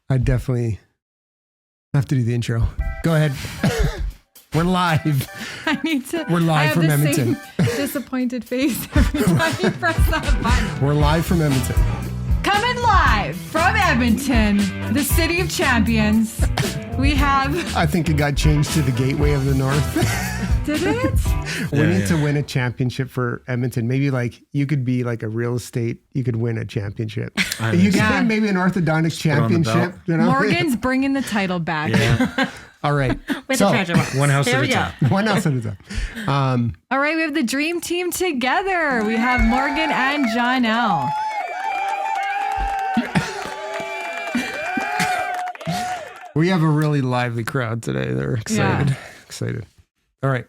I definitely have to do the intro. Go ahead. We're live. I need to. We're live from Edmonton. Same disappointed face every time you press that button. We're live from Edmonton. Coming live from Edmonton, the city of champions. We have. I think it got changed to the Gateway of the North. Did it? We need to win a championship for Edmonton. Maybe like you could be like a real estate. You could win a championship. You could win maybe an orthodontics championship. You know? Morgan's bringing the title back. Yeah. All right. With the treasure box. One house at a time. One house at a time. All right, we have the dream team together. We have Morgan and Janelle. We have a really lively crowd today. They're excited. Yeah. Excited. All right.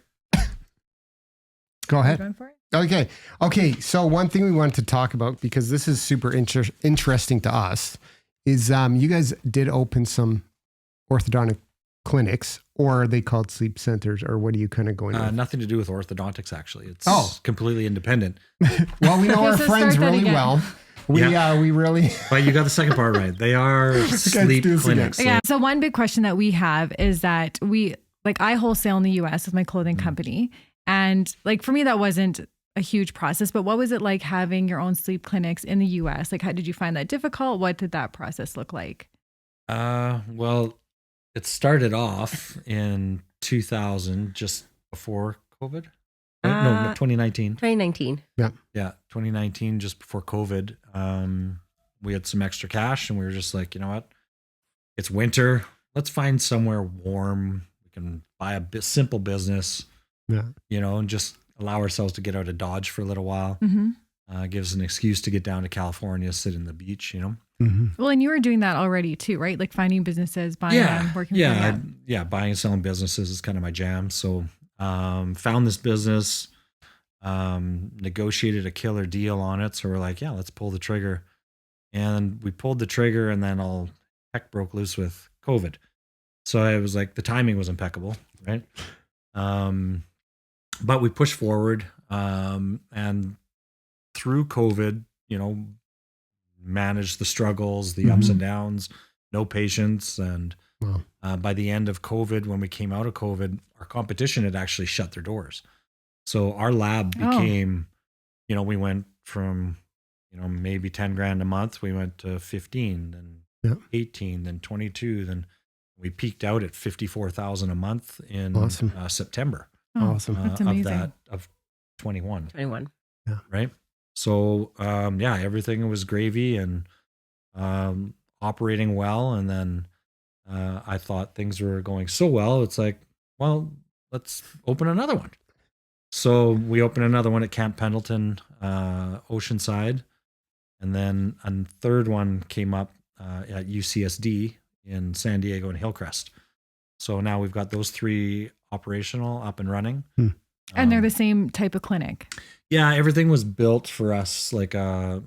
Go ahead. Going for it? Okay. So one thing we wanted to talk about, because this is super interesting to us, is you guys did open some orthodontic clinics, or are they called sleep centers, or what are you kind of going with? Nothing to do with orthodontics, actually. It's completely independent. Well, we know our friends really well. We really. But you got the second part right. They are sleep clinics. Yeah. So one big question that we have is that I wholesale in the US with my clothing company. And like, for me, that wasn't a huge process, but what was it like having your own sleep clinics in the US? Like, how did you find that difficult? What did that process look like? Well, it started off in 2000, just before COVID. Right? No, 2019. 2019. Yeah. Yeah, 2019, just before COVID. We had some extra cash and we were just like, you know what? It's winter. Let's find somewhere warm. We can buy a simple business, and just allow ourselves to get out of Dodge for a little while. Mm-hmm. Give us an excuse to get down to California, sit in the beach, Mm-hmm. Well, and you were doing that already too, right? Like finding businesses, buying them, working with them. Buying and selling businesses is kind of my jam. So found this business, negotiated a killer deal on it. So we're like, let's pull the trigger. And we pulled the trigger, and then all heck broke loose with COVID. So it was like the timing was impeccable, right? But we pushed forward, and through COVID, managed the struggles, the ups and downs, no patience. And by the end of COVID, when we came out of COVID, our competition had actually shut their doors. So our lab became, we went from, maybe 10 grand a month. We went to 15, then 18, then 22, then we peaked out at 54,000 a month in September. Awesome. That's amazing. Of 21. 21. Yeah. Right. So, everything was gravy and operating well. And then I thought things were going so well. It's like, well, let's open another one. So we opened another one at Camp Pendleton, Oceanside. And then a third one came up at UCSD in San Diego and Hillcrest. So now we've got those three operational, up and running. And they're the same type of clinic. Yeah, everything was built for us to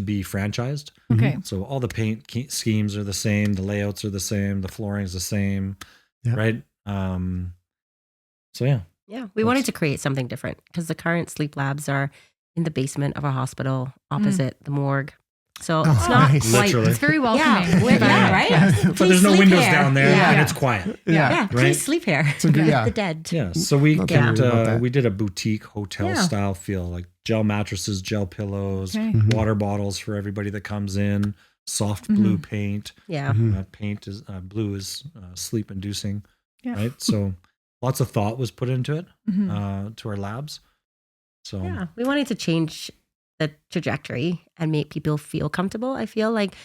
be franchised. Okay. So all the paint schemes are the same, the layouts are the same, the flooring is the same, right? So yeah. Yeah, we wanted to create something different because the current sleep labs are in the basement of our hospital opposite the morgue. So it's not nice. like Literally. It's very welcoming. right? But there's no windows down there and it's quiet. Yeah, Right? please sleep here. So good, The dead. Yeah. So we Nothing weird about that. we did a boutique hotel style feel, like gel mattresses, gel pillows, water bottles for everybody that comes in, soft blue paint. Yeah. Paint is blue is sleep inducing. Yeah. Right. So lots of thought was put into it, to our labs. So Yeah, we wanted to change the trajectory and make people feel comfortable. I feel like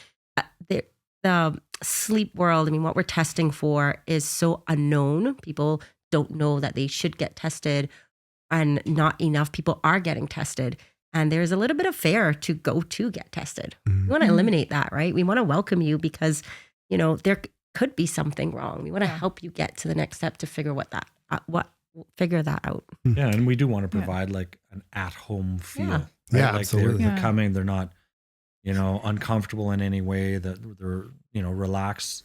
the sleep world, what we're testing for is so unknown. People don't know that they should get tested, and not enough people are getting tested. And there's a little bit of fear to go to get tested. We want to eliminate that, right? We want to welcome you because, there could be something wrong. We want to help you get to the next step to figure figure that out. yeah, and we do want to provide like an at-home feel. Yeah. Right? Yeah, like absolutely. they're coming, they're not, uncomfortable in any way, that they're, relaxed.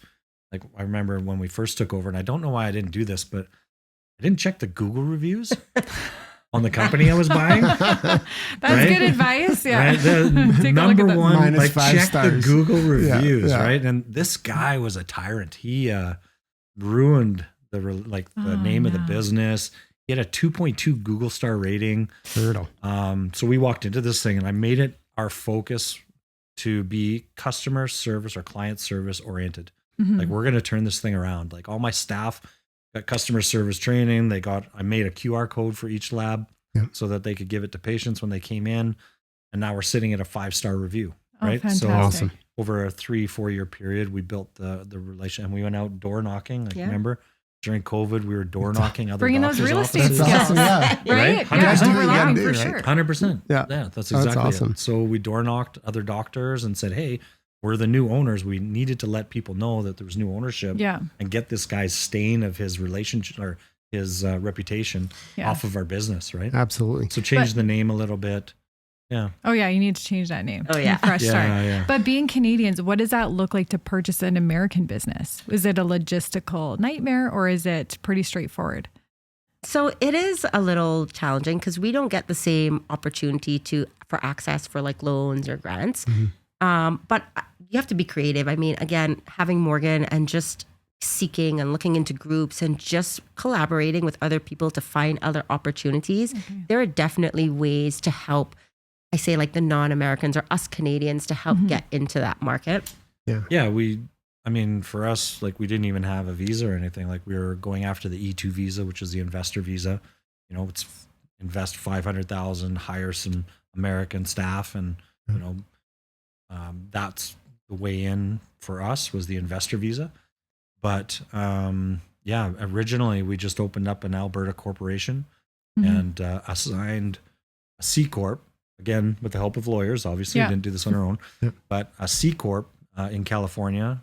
Like I remember when we first took over, and I don't know why I didn't do this, but I didn't check the Google reviews. on the company I was buying. That's good advice. Yeah. Right? The Take a number look at that. one, Minus like 5 check stars. the Google reviews, yeah. right? And this guy was a tyrant. He ruined the name of the business. He had a 2.2 Google star rating. Brutal. So we walked into this thing and I made it our focus to be customer service or client service oriented. Mhm. Like we're going to turn this thing around. Like all my staff got customer service training. I made a QR code for each lab so that they could give it to patients when they came in. And now we're sitting at a 5-star review, right? Fantastic. So Awesome. over a 3-4 year period, we built the relation, and we went out door knocking. Like remember during COVID, we were door knocking other Bringing those doctors' real estate offices. skills. Awesome, yeah. Right? Right? Yeah, 100%. overlapping Yeah, for right. sure. 100%. Yeah. That's exactly awesome. it. So we door knocked other doctors and said, hey, we're the new owners. We needed to let people know that there was new ownership Yeah. and get this guy's stain of his relationship or his reputation off of our business, right? Absolutely. So change the name a little bit. Yeah. Oh yeah, you need to change that name. Oh, yeah. Fresh start. Yeah. But being Canadians, what does that look like to purchase an American business? Is it a logistical nightmare or is it pretty straightforward? So it is a little challenging because we don't get the same opportunity for access for like loans or grants. But you have to be creative. I mean, again, having Morgan and just seeking and looking into groups and just collaborating with other people to find other opportunities. There are definitely ways to help, I say like the non-Americans or us Canadians to help get into that market. Yeah. I mean, for us, like we didn't even have a visa or anything. Like we were going after the E2 visa, which is the investor visa. You know, it's invest 500,000, hire some American staff, and you know, that's the way in for us was the investor visa. But originally we just opened up an Alberta corporation and assigned a C corp, again with the help of lawyers. Obviously, we didn't do this on our own, but a C corp in California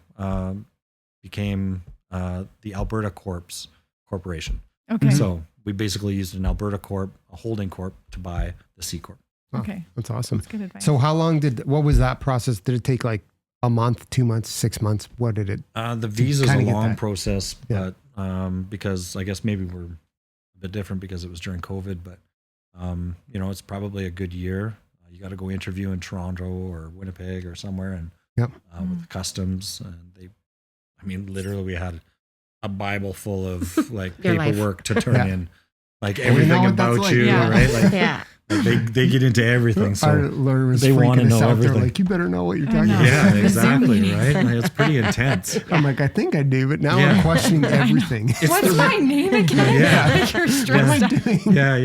became the Alberta Corporation. Okay. So we basically used an Alberta corp, a holding corp, to buy the C corp. Wow, Okay. that's awesome. That's good advice. So what was that process? Did it take like a month, 2 months, 6 months? What did it? The visa is a kinda get long that. process, Yeah. but because I guess maybe we're a bit different because it was during COVID, but you know, it's probably a good year. You got to go interview in Toronto or Winnipeg or somewhere, and with the customs, and literally we had a Bible full of like Your life. paperwork to turn in, like know everything what that's about like. you, Yeah. right? Like, Yeah. like they get into everything. Our So lawyer was they wanna freaking us know out. They're everything. like, you better know what you're I talking know. about. yeah, The Zoom exactly, meetings. right? Like, it's pretty intense. I'm like, I think I do, but now Yeah. I'm questioning everything. It's What's the- my name again? Yeah. Like you're What am stressed I out. doing? Yeah.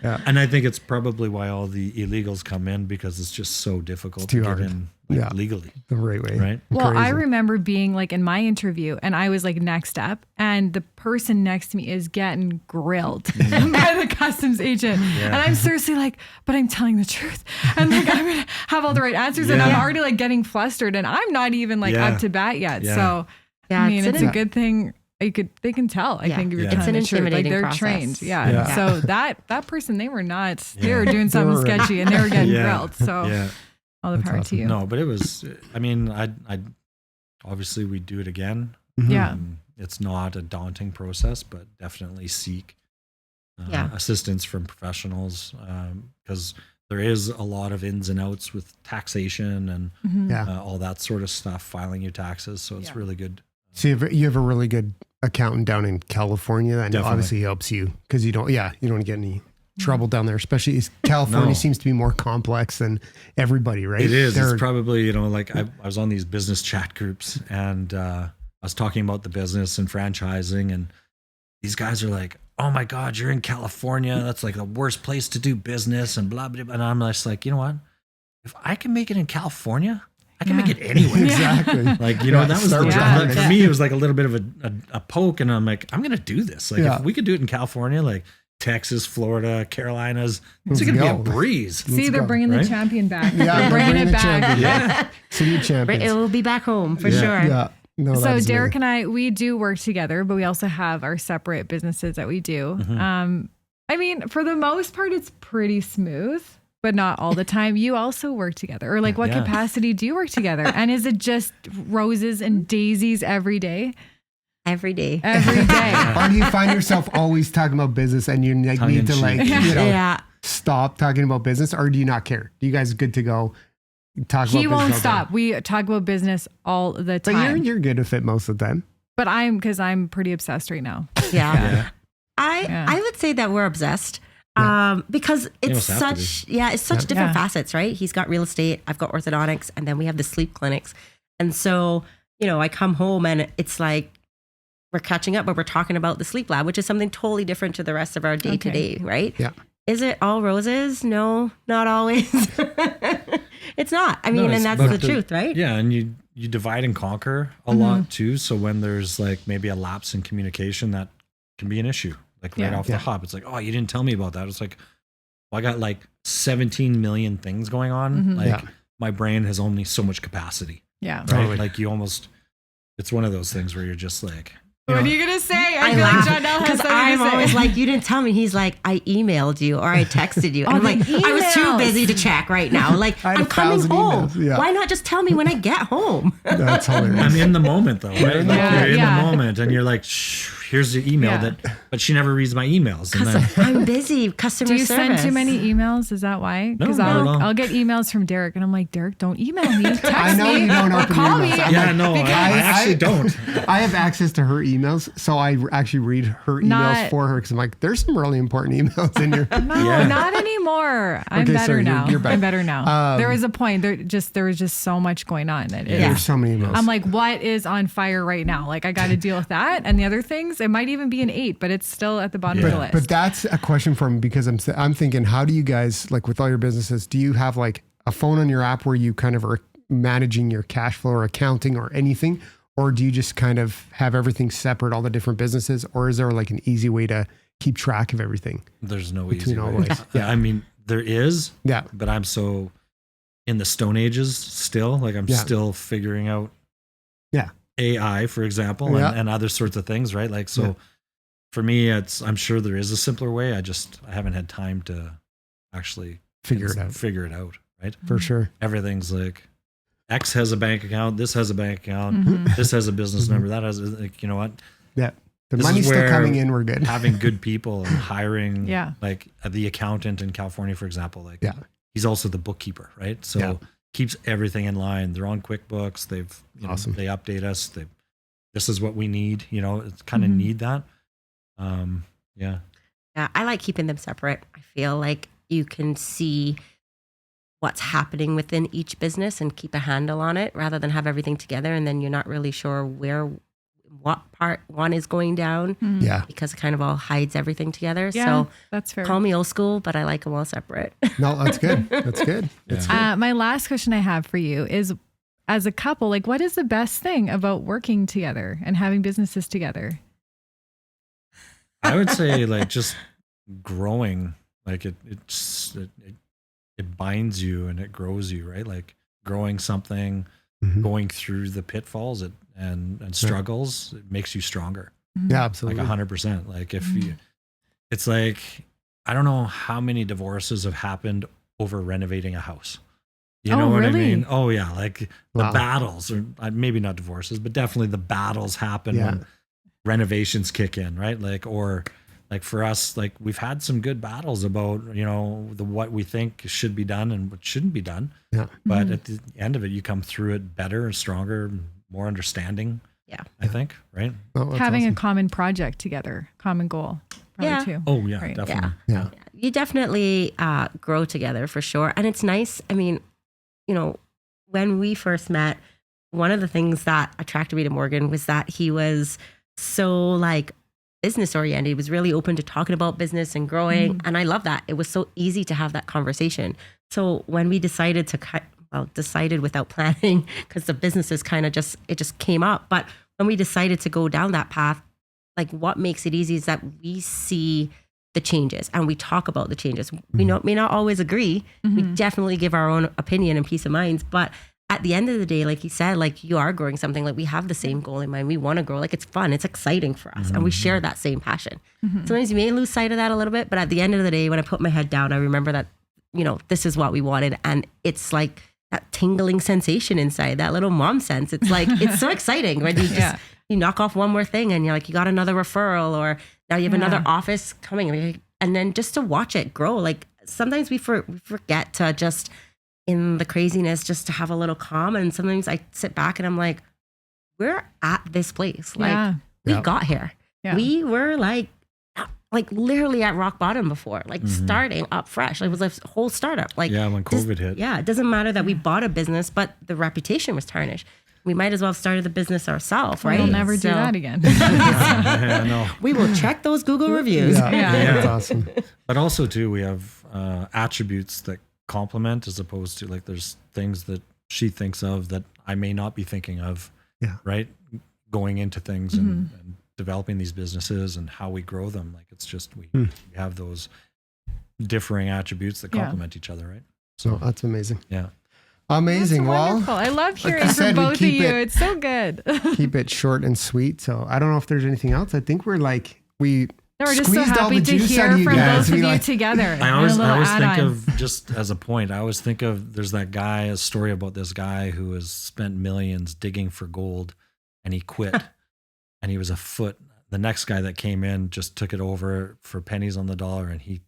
Yeah. And I think it's probably why all the illegals come in, because it's just so difficult It's too to hard. get in like, Yeah. legally, The right way. right? Well, I Crazy. remember being like in my interview and I was like next up and the person next to me is getting grilled by the customs agent. Yeah. And I'm seriously like, but I'm telling the truth. And like, I'm going to have all the right answers. And I'm Yeah. already like getting flustered and I'm not even like Yeah. up to bat yet. Yeah. So, Yeah, I mean, it's it's an- a good thing. They can tell, I Yeah. think, if you're Yeah. telling It's an the truth. Like intimidating they're process. trained. Yeah. Yeah. So that person, they were not, they Yeah. were doing something were- sketchy and they were getting Yeah. grilled. So Yeah. all the That's power awesome. to you. No, but it was, I mean, I'd obviously we'd do it again. Mhm. Yeah. It's not a daunting process, but definitely seek Yeah. assistance from professionals, because there is a lot of ins and outs with taxation and Mhm. Yeah. all that sort of stuff, filing your taxes. So it's Yeah. really good. So you have a really good accountant down in California, and Definitely. obviously helps you because you don't get any trouble down there. Especially California No. seems to be more complex than everybody, right? It is. They're- It's probably, you know, like I was on these business chat groups and I was talking about the business and franchising, and these guys are like, oh my God, you're in California. That's like the worst place to do business and blah, blah, blah. And I'm just like, you know what? If I can make it in California, I can make it anywhere. exactly. Like, you know, Yeah, that was start the with job. that. Like, for me, it was like a little bit of a poke, and I'm like, I'm gonna do this. Like, Yeah. if we could do it in California, like Texas, Florida, Carolinas, Let's it's gonna go. be a breeze. See, they're go, bringing the right? champion back. Yeah, they're bringing it the back. champion. Yeah. City Right, champions. it will be back home for Yeah. sure. Yeah. No, So that's Derek amazing. and I, we do work together, but we also have our separate businesses that we do. I mean, for the most part, it's pretty smooth, but not all the time. You also work together, or like what Yeah. capacity do you work together? And is it just roses and daisies every day? Every day. every day. Or do you find yourself always talking about business and you like Tongue need in to like, cheek. you know, Yeah. stop talking about business, or do you not care? Do you guys good to go? Talk about He business won't all day? stop. We talk about business all the But time. you're good with it most of the time. But because I'm pretty obsessed right now. Yeah. Yeah. I would say that we're obsessed. Because it's almost have to such different Yeah. facets, right? He's got real estate, I've got orthodontics, and then we have the sleep clinics. And so, I come home and it's like we're catching up, but we're talking about the sleep lab, which is something totally different to the rest of our day to day, right? Yeah. Is it all roses? No, not always. It's not. I mean, No, and that's but the truth, right? Yeah, and you divide and conquer a lot too. So when there's like maybe a lapse in communication, that can be an issue. Like right Yeah. off the hop, it's like, oh, you didn't tell me about that. It's like, well, I got like 17 million things going on. Like my brain has only so much capacity, Yeah. right? Totally. Like it's one of those things where you're just like, What are you going to say? I feel laugh like Jonelle has because something I'm to say. always like, you didn't tell me. He's like, I emailed you or I texted you. And I'm the like, I was too emails. busy to check right now. Like, I had I'm coming 1,000 home. emails, yeah. Why not just tell me when I get home? That's hilarious. I'm in the moment though, right? Like Yeah, you're in yeah. the moment and you're like, shh, here's the email Yeah. but she never reads my emails. And then, I'm busy. Customer Do you service. send too many emails? Is that why? Because not at all. I'll get emails from Derek and I'm like, Derek, don't email me. Text I know me you don't or open call your me. emails. I'm yeah, like, no, I actually don't. I have access to her emails, so I actually read her emails Not- for her because I'm like, there's some really important emails in here. No, Yeah. not anymore. I'm Okay, better sorry, now. you're back. I'm better now. There was a point. There was just so much going on that There's so many emails. I'm like, what is on fire right now? Like, I got to deal with that, and the other things. It might even be an 8, but it's still at the bottom of the list. But that's a question for me because I'm thinking, how do you guys, like with all your businesses, do you have like a phone on your app where you kind of are managing your cash flow or accounting or anything? Or do you just kind of have everything separate, all the different businesses? Or is there like an easy way to keep track of everything? There's no Between easy all way. ways. Yeah, I mean, there is, Yeah. but I'm so in the Stone Ages still. Like I'm still figuring out Yeah. AI, for example, Yeah. and other sorts of things, right? Like, so for me, I'm sure there is a simpler way. I haven't had time to actually Figure it out. right? For sure. Everything's like X has a bank account, this has a bank account, Mm-hmm. this has a business number, that has, like, you know what? Yeah. The This money's is still where coming in. We're good. Having good people and hiring, Yeah. like the accountant in California, for example, like Yeah. he's also the bookkeeper, right? So Yeah. keeps everything in line. They're on QuickBooks. They've, Awesome. they update us. This is what we need. It's kind of Mhm. need that. Yeah. Yeah, I like keeping them separate. I feel like you can see what's happening within each business and keep a handle on it rather than have everything together and then you're not really sure what part one is going down Yeah. because it kind of all hides everything together. Yeah, So that's fair. call me old school, but I like them all separate. No, that's good. That's good. That's good. My last question I have for you is, as a couple, like, what is the best thing about working together and having businesses together? I would say like just growing, like it binds you and it grows you, right? Like growing something, Mhm. going through the pitfalls and struggles, it makes you stronger. Yeah, absolutely. Like 100%. Like if you, it's like, I don't know how many divorces have happened over renovating a house. You know what really? I mean? Oh yeah. Like the Wow. battles, or maybe not divorces, but definitely the battles happen Yeah. when renovations kick in, right? Like, or like for us, like we've had some good battles about, what we think should be done and what shouldn't be done. Yeah. But at the end of it, you come through it better and stronger, more understanding. Yeah. I think, right? Oh, that's Having awesome. a common project together, common goal, probably Yeah. too. Oh yeah, Right. definitely. Yeah. You definitely grow together for sure. And it's nice. I mean, when we first met, one of the things that attracted me to Morgan was that he was so like business oriented. He was really open to talking about business and growing. And I love that. It was so easy to have that conversation. So when we decided decided without planning because the businesses kind of just came up. But when we decided to go down that path, like what makes it easy is that we see the changes and we talk about the changes. We may not always agree. We definitely give our own opinion and peace of minds. But at the end of the day, like he said, like you are growing something, like we have the same goal in mind. We want to grow. Like it's fun. It's exciting for us. And we share that same passion. Sometimes you may lose sight of that a little bit. But at the end of the day, when I put my head down, I remember that, this is what we wanted. And it's like that tingling sensation inside, that little mom sense. It's like, it's so exciting when you just you knock off one more thing and you're like, you got another referral, or now you have another office coming, and then just to watch it grow. Like sometimes we forget to just, in the craziness, just to have a little calm. And sometimes I sit back and I'm like, we're at this place. Like we got here. Yeah. We were like literally at rock bottom before, like starting up fresh. Like it was a whole startup. Like when COVID hit. Yeah. It doesn't matter that we bought a business, but the reputation was tarnished. We might as well have started the business ourselves, right? We'll never do that again. No. We will check those Google reviews. Yeah. That's awesome. But also too, we have attributes that complement, as opposed to like there's things that she thinks of that I may not be thinking of. Yeah. Right. Going into things and developing these businesses and how we grow them. Like it's just we have those differing attributes that complement each other, right? So that's amazing. Yeah. Amazing. Well, I love hearing from both of you. It's so good. Keep it short and sweet. So I don't know if there's anything else. I think we're we're just so happy to hear from both of you together. I always think of, just as a point, I always think of, there's that guy, a story about this guy who has spent millions digging for gold, and he quit and he was a foot. The next guy that came in just took it over for pennies on the dollar, and he,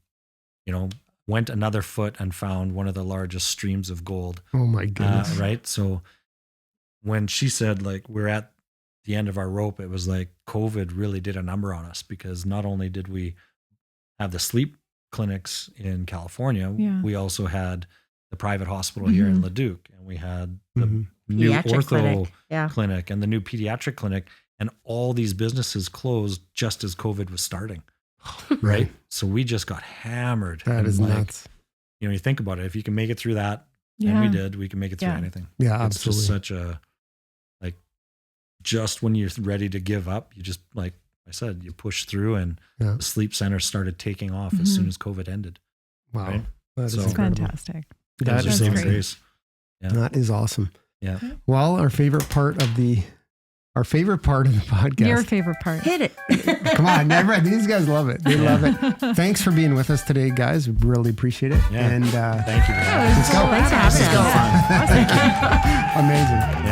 went another foot and found one of the largest streams of gold. Oh my goodness. Right. So when she said like we're at the end of our rope, it was like COVID really did a number on us, because not only did we have the sleep clinics in California, we also had the private hospital here in Leduc, and we had the new ortho clinic and the new pediatric clinic, and all these businesses closed just as COVID was starting. Right. So we just got hammered. That is nuts. You think about it, if you can make it through that, and we did, we can make it through anything. Yeah, it's absolutely. Just such a, just when you're ready to give up, you just, like I said, you push through, and the sleep center started taking off as soon as COVID ended. Wow. Right? That's fantastic. That is great. Yeah. That is awesome. Yeah. Well, our favorite part of the podcast. Your favorite part. Hit it. Come on, these guys love it. They love it. Thanks for being with us today, guys. We really appreciate it. Yeah. And thank you. Let's go. Thanks for having us. Amazing. Yeah.